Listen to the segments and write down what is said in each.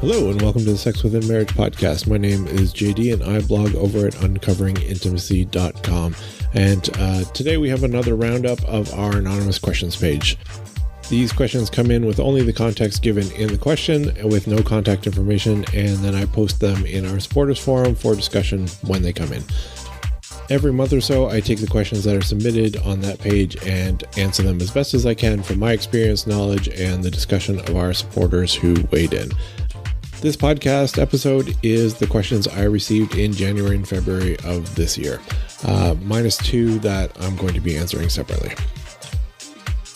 Hello and welcome to the Sex Within Marriage podcast. My name is JD and I blog over at uncoveringintimacy.com. And today we have another roundup of our anonymous questions page. These questions come in with only the context given in the question and with no contact information, and then I post them in our supporters forum for discussion when they come in. Every month or so, I take the questions that are submitted on that page and answer them as best as I can from my experience, knowledge, and the discussion of our supporters who weighed in. This podcast episode is the questions I received in January and February of this year, minus two that I'm going to be answering separately.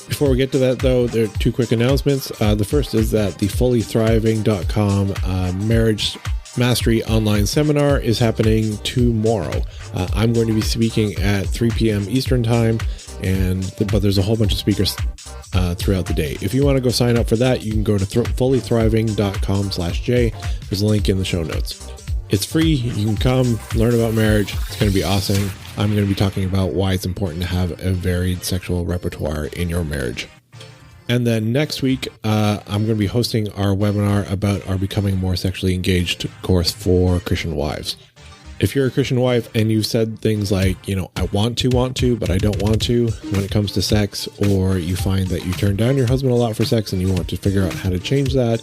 Before we get to that, though, there are two quick announcements. The first is that the fullythriving.com marriage mastery online seminar is happening tomorrow. I'm going to be speaking at 3 p.m. Eastern time, but there's a whole bunch of speakers throughout the day. If you want to go sign up for that, you can go to fullythriving.com/J. There's a link in the show notes. It's free. You can come learn about marriage. It's going to be awesome. I'm going to be talking about why it's important to have a varied sexual repertoire in your marriage. And then next week, I'm going to be hosting our webinar about our Becoming More Sexually Engaged course for Christian wives. If you're a Christian wife and you've said things like, I want to, but I don't want to when it comes to sex, or you find that you turn down your husband a lot for sex and you want to figure out how to change that,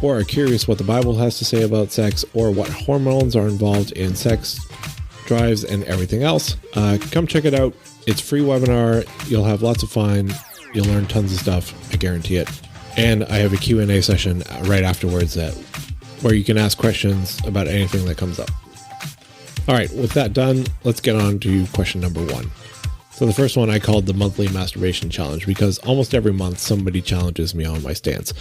or are curious what the Bible has to say about sex, or what hormones are involved in sex drives and everything else, come check it out. It's a free webinar. You'll have lots of fun. You'll learn tons of stuff. I guarantee it. And I have a Q&A session right afterwards where you can ask questions about anything that comes up. All right, with that done, let's get on to question number one. So the first one I called the monthly masturbation challenge because almost every month somebody challenges me on my stance.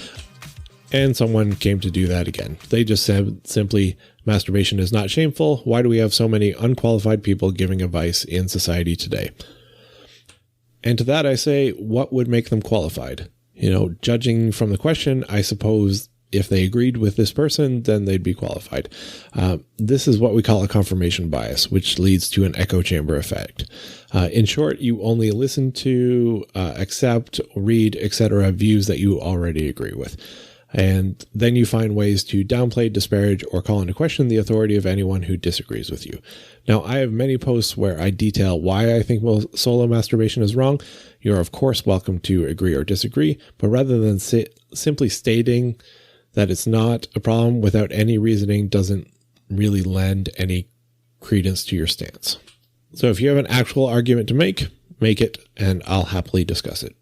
And someone came to do that again. They just said simply, masturbation is not shameful. Why do we have so many unqualified people giving advice in society today? And to that I say, what would make them qualified? Judging from the question, I suppose if they agreed with this person, then they'd be qualified. This is what we call a confirmation bias, which leads to an echo chamber effect. In short, you only listen to, accept, read, etc. views that you already agree with. And then you find ways to downplay, disparage, or call into question the authority of anyone who disagrees with you. Now, I have many posts where I detail why I think solo masturbation is wrong. You're, of course, welcome to agree or disagree, but rather than simply stating that it's not a problem without any reasoning doesn't really lend any credence to your stance. So if you have an actual argument to make it, and I'll happily discuss it.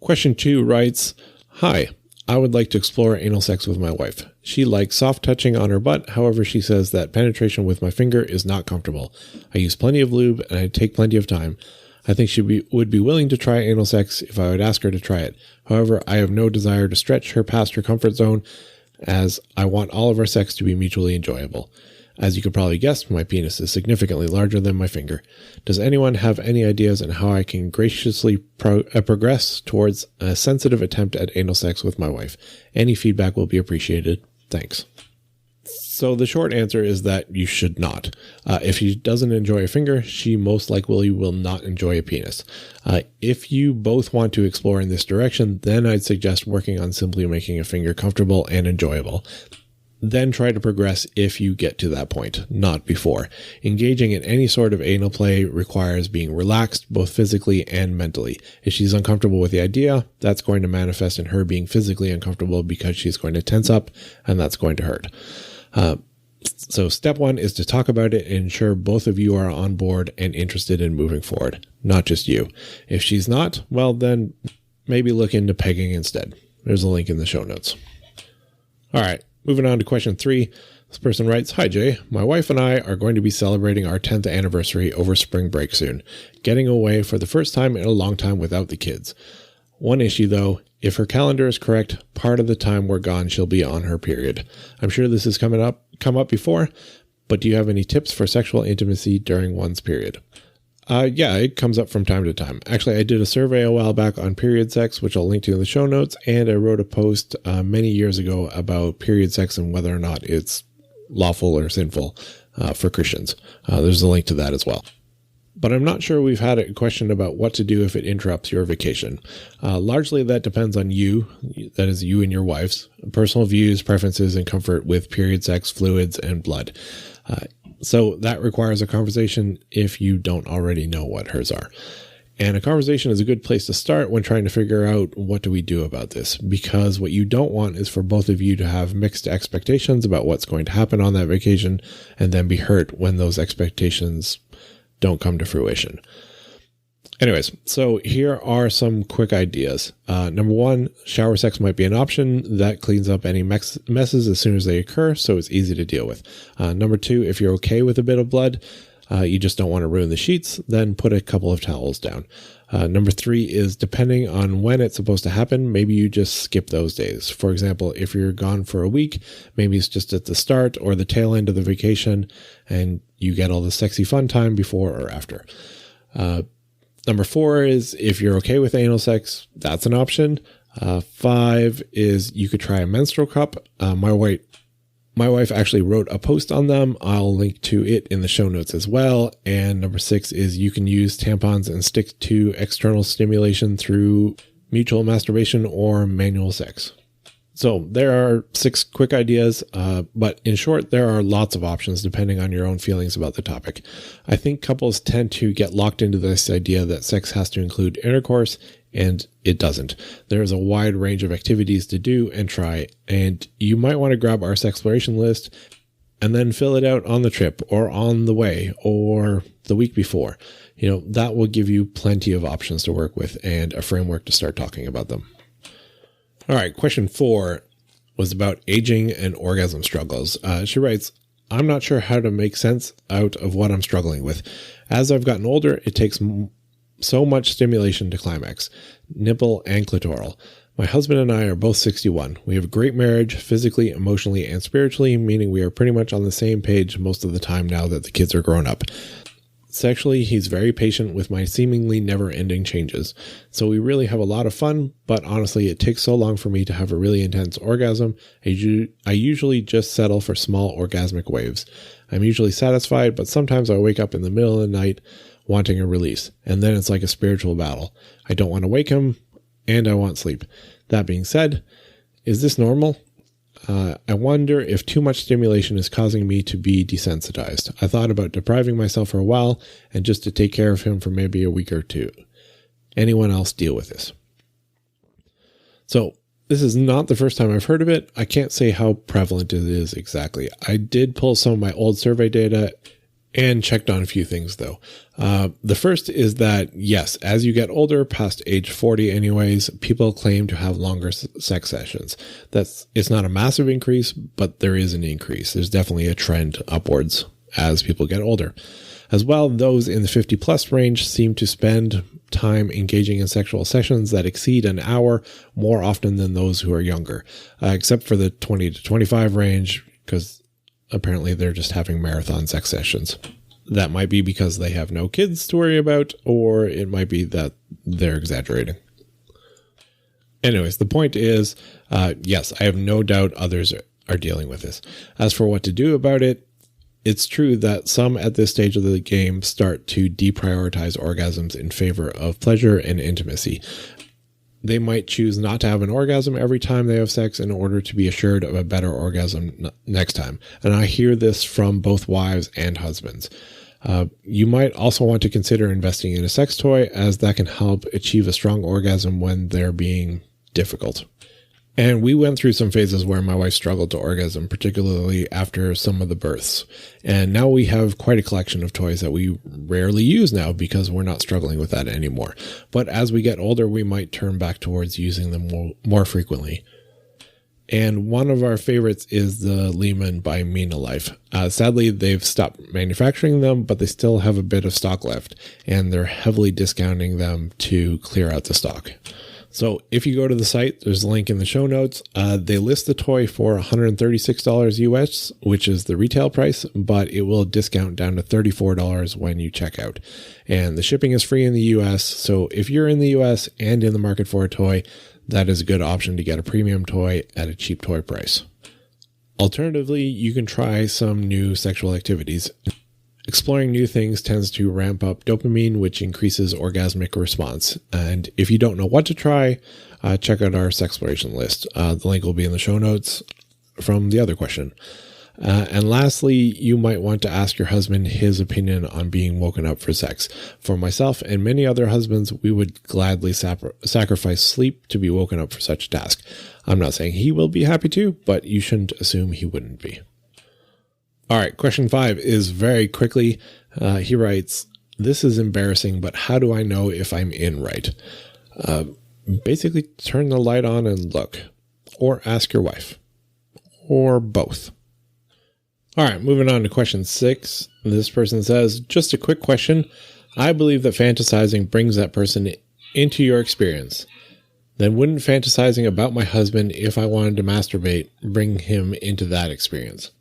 Question 2 writes, Hi. I would like to explore anal sex with my wife. She likes soft touching on her butt. However, she says that penetration with my finger is not comfortable. I use plenty of lube and I take plenty of time. I think she would be willing to try anal sex if I would ask her to try it. However, I have no desire to stretch her past her comfort zone, as I want all of our sex to be mutually enjoyable. As you could probably guess, my penis is significantly larger than my finger. Does anyone have any ideas on how I can graciously progress towards a sensitive attempt at anal sex with my wife? Any feedback will be appreciated. Thanks. So the short answer is that you should not. If she doesn't enjoy a finger, she most likely will not enjoy a penis. If you both want to explore in this direction, then I'd suggest working on simply making a finger comfortable and enjoyable. Then try to progress if you get to that point, not before. Engaging in any sort of anal play requires being relaxed, both physically and mentally. If she's uncomfortable with the idea, that's going to manifest in her being physically uncomfortable because she's going to tense up, and that's going to hurt. So step 1 is to talk about it and ensure both of you are on board and interested in moving forward, not just you. If she's not, well, then maybe look into pegging instead. There's a link in the show notes. All right. Moving on to question 3, this person writes, Hi Jay, my wife and I are going to be celebrating our 10th anniversary over spring break soon, getting away for the first time in a long time without the kids. One issue though, if her calendar is correct, part of the time we're gone she'll be on her period. I'm sure this has come up before, but do you have any tips for sexual intimacy during one's period? Yeah, it comes up from time to time. Actually, I did a survey a while back on period sex, which I'll link to in the show notes, and I wrote a post many years ago about period sex and whether or not it's lawful or sinful for Christians. There's a link to that as well. but I'm not sure we've had a question about what to do if it interrupts your vacation. Largely that depends on you, that is you and your wife's, personal views, preferences, and comfort with period sex, fluids, and blood. So that requires a conversation if you don't already know what hers are. And a conversation is a good place to start when trying to figure out what do we do about this, because what you don't want is for both of you to have mixed expectations about what's going to happen on that vacation and then be hurt when those expectations don't come to fruition. Anyways, so here are some quick ideas. Number one, shower sex might be an option that cleans up any messes as soon as they occur, so it's easy to deal with. Number two, if you're okay with a bit of blood, you just don't want to ruin the sheets, then put a couple of towels down. Number three is depending on when it's supposed to happen, maybe you just skip those days. For example, if you're gone for a week, maybe it's just at the start or the tail end of the vacation and you get all the sexy fun time before or after. Number four is if you're okay with anal sex, that's an option. Five is you could try a menstrual cup. My wife actually wrote a post on them. I'll link to it in the show notes as well. And number six is you can use tampons and stick to external stimulation through mutual masturbation or manual sex. So there are 6 quick ideas, but in short, there are lots of options depending on your own feelings about the topic. I think couples tend to get locked into this idea that sex has to include intercourse, and it doesn't. There's a wide range of activities to do and try, and you might want to grab our sexploration list and then fill it out on the trip or on the way or the week before. That will give you plenty of options to work with and a framework to start talking about them. All right, question 4 was about aging and orgasm struggles. She writes, I'm not sure how to make sense out of what I'm struggling with. As I've gotten older, it takes so much stimulation to climax, nipple and clitoral. My husband and I are both 61. We have a great marriage, physically, emotionally, and spiritually, meaning we are pretty much on the same page most of the time now that the kids are grown up. Sexually, he's very patient with my seemingly never-ending changes. So we really have a lot of fun, but honestly, it takes so long for me to have a really intense orgasm. I usually just settle for small orgasmic waves. I'm usually satisfied, but sometimes I wake up in the middle of the night wanting a release, and then it's like a spiritual battle. I don't want to wake him, and I want sleep. That being said, is this normal? I wonder if too much stimulation is causing me to be desensitized. I thought about depriving myself for a while and just to take care of him for maybe a week or two. Anyone else deal with this? So this is not the first time I've heard of it. I can't say how prevalent it is exactly. I did pull some of my old survey data and checked on a few things though. The first is that yes, as you get older, past age 40 anyways, people claim to have longer sex sessions. It's not a massive increase, but there is an increase. There's definitely a trend upwards as people get older. As well, those in the 50 plus range seem to spend time engaging in sexual sessions that exceed an hour more often than those who are younger, except for the 20 to 25 range, because apparently they're just having marathon sex sessions. That might be because they have no kids to worry about, or it might be that they're exaggerating. Anyways, the point is, yes, I have no doubt others are dealing with this. As for what to do about it, it's true that some at this stage of the game start to deprioritize orgasms in favor of pleasure and intimacy. They might choose not to have an orgasm every time they have sex in order to be assured of a better orgasm next time. And I hear this from both wives and husbands. You might also want to consider investing in a sex toy, as that can help achieve a strong orgasm when they're being difficult. And we went through some phases where my wife struggled to orgasm, particularly after some of the births. And now we have quite a collection of toys that we rarely use now because we're not struggling with that anymore. But as we get older, we might turn back towards using them more frequently. And one of our favorites is the Lehman by Mina Life. Sadly, they've stopped manufacturing them, but they still have a bit of stock left, and they're heavily discounting them to clear out the stock. So if you go to the site, there's a link in the show notes. They list the toy for $136 US, which is the retail price, but it will discount down to $34 when you check out. And the shipping is free in the US. So if you're in the US and in the market for a toy, that is a good option to get a premium toy at a cheap toy price. Alternatively, you can try some new sexual activities. Exploring new things tends to ramp up dopamine, which increases orgasmic response. And if you don't know what to try, check out our sexploration list. The link will be in the show notes from the other question. And lastly, you might want to ask your husband his opinion on being woken up for sex. For myself and many other husbands, we would gladly sacrifice sleep to be woken up for such a task. I'm not saying he will be happy to, but you shouldn't assume he wouldn't be. All right, question 5 is very quickly. He writes, "This is embarrassing, but how do I know if I'm in right?" Basically, turn the light on and look, or ask your wife, or both. All right, moving on to question 6. This person says, "Just a quick question. I believe that fantasizing brings that person into your experience. Then wouldn't fantasizing about my husband, if I wanted to masturbate, bring him into that experience?"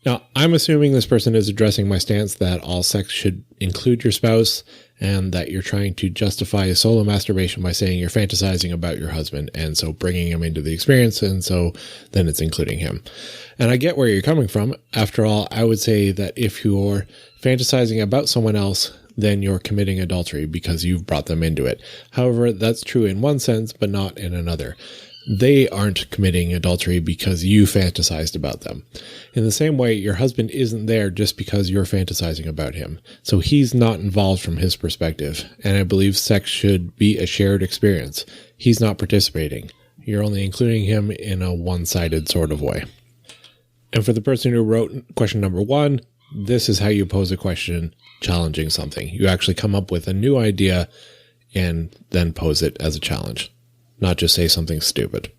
Now, I'm assuming this person is addressing my stance that all sex should include your spouse and that you're trying to justify a solo masturbation by saying you're fantasizing about your husband and so bringing him into the experience, and so then it's including him. And I get where you're coming from. After all, I would say that if you're fantasizing about someone else, then you're committing adultery because you've brought them into it. However, that's true in one sense, but not in another. They aren't committing adultery because you fantasized about them. In the same way, your husband isn't there just because you're fantasizing about him. So he's not involved from his perspective. And I believe sex should be a shared experience. He's not participating. You're only including him in a one-sided sort of way. And for the person who wrote question number 1, this is how you pose a question challenging something. You actually come up with a new idea and then pose it as a challenge. Not just say something stupid.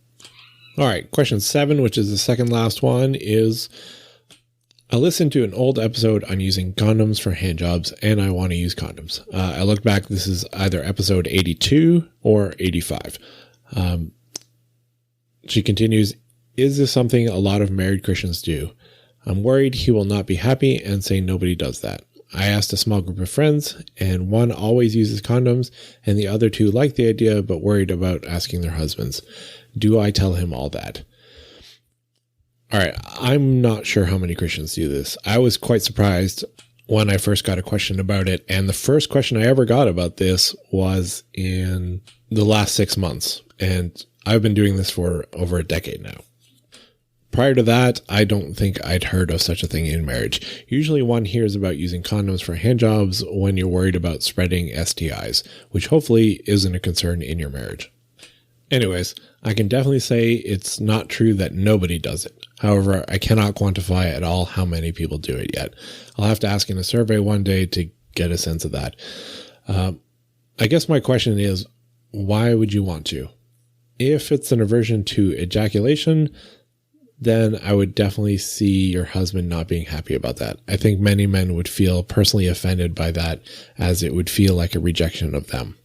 All right, question 7, which is the second last one, is I listened to an old episode on using condoms for handjobs, and I want to use condoms. I looked back, this is either episode 82 or 85. She continues, "Is this something a lot of married Christians do? I'm worried he will not be happy and say nobody does that. I asked a small group of friends, and one always uses condoms, and the other 2 like the idea but worried about asking their husbands. Do I tell him all that?" All right, I'm not sure how many Christians do this. I was quite surprised when I first got a question about it, and the first question I ever got about this was in the last 6 months, and I've been doing this for over a decade now. Prior to that, I don't think I'd heard of such a thing in marriage. Usually one hears about using condoms for handjobs when you're worried about spreading STIs, which hopefully isn't a concern in your marriage. Anyways, I can definitely say it's not true that nobody does it. However, I cannot quantify at all how many people do it yet. I'll have to ask in a survey one day to get a sense of that. I guess my question is, why would you want to? If it's an aversion to ejaculation, then I would definitely see your husband not being happy about that. I think many men would feel personally offended by that, as it would feel like a rejection of them.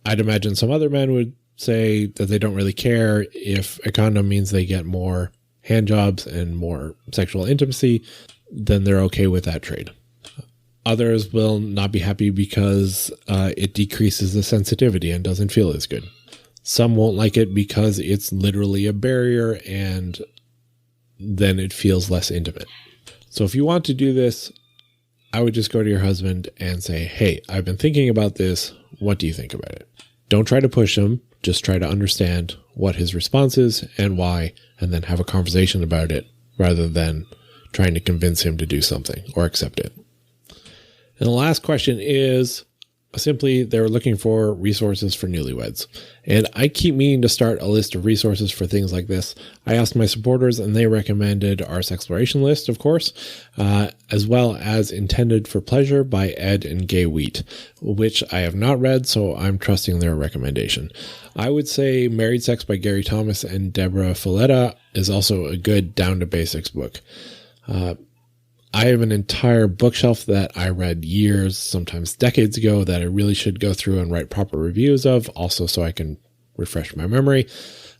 I'd imagine some other men would say that they don't really care if a condom means they get more handjobs and more sexual intimacy, then they're okay with that trade. Others will not be happy because it decreases the sensitivity and doesn't feel as good. Some won't like it because it's literally a barrier and then it feels less intimate. So if you want to do this, I would just go to your husband and say, "Hey, I've been thinking about this. What do you think about it?" Don't try to push him. Just try to understand what his response is and why, and then have a conversation about it rather than trying to convince him to do something or accept it. And the last question is, simply, they were looking for resources for newlyweds. And I keep meaning to start a list of resources for things like this. I asked my supporters and they recommended our sexploration list, of course, as well as Intended for Pleasure by Ed and Gay Wheat, which I have not read, so I'm trusting their recommendation. I would say Married Sex by Gary Thomas and Deborah Folletta is also a good down to basics book. I have an entire bookshelf that I read years, sometimes decades ago, that I really should go through and write proper reviews of, also so I can refresh my memory.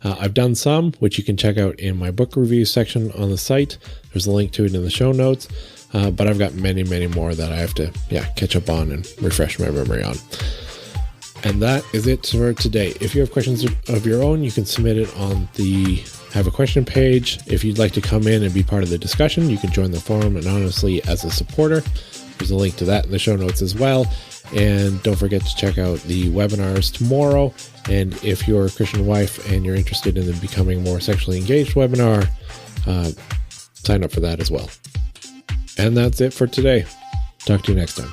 I've done some, which you can check out in my book review section on the site. There's a link to it in the show notes. But I've got many, many more that I have to catch up on and refresh my memory on. And that is it for today. If you have questions of your own, you can submit it on the Have a Question page. If you'd like to come in and be part of the discussion, you can join the forum anonymously as a supporter. There's a link to that in the show notes as well. And don't forget to check out the webinars tomorrow. And if you're a Christian wife and you're interested in the Becoming More Sexually Engaged webinar, sign up for that as well. And that's it for today. Talk to you next time.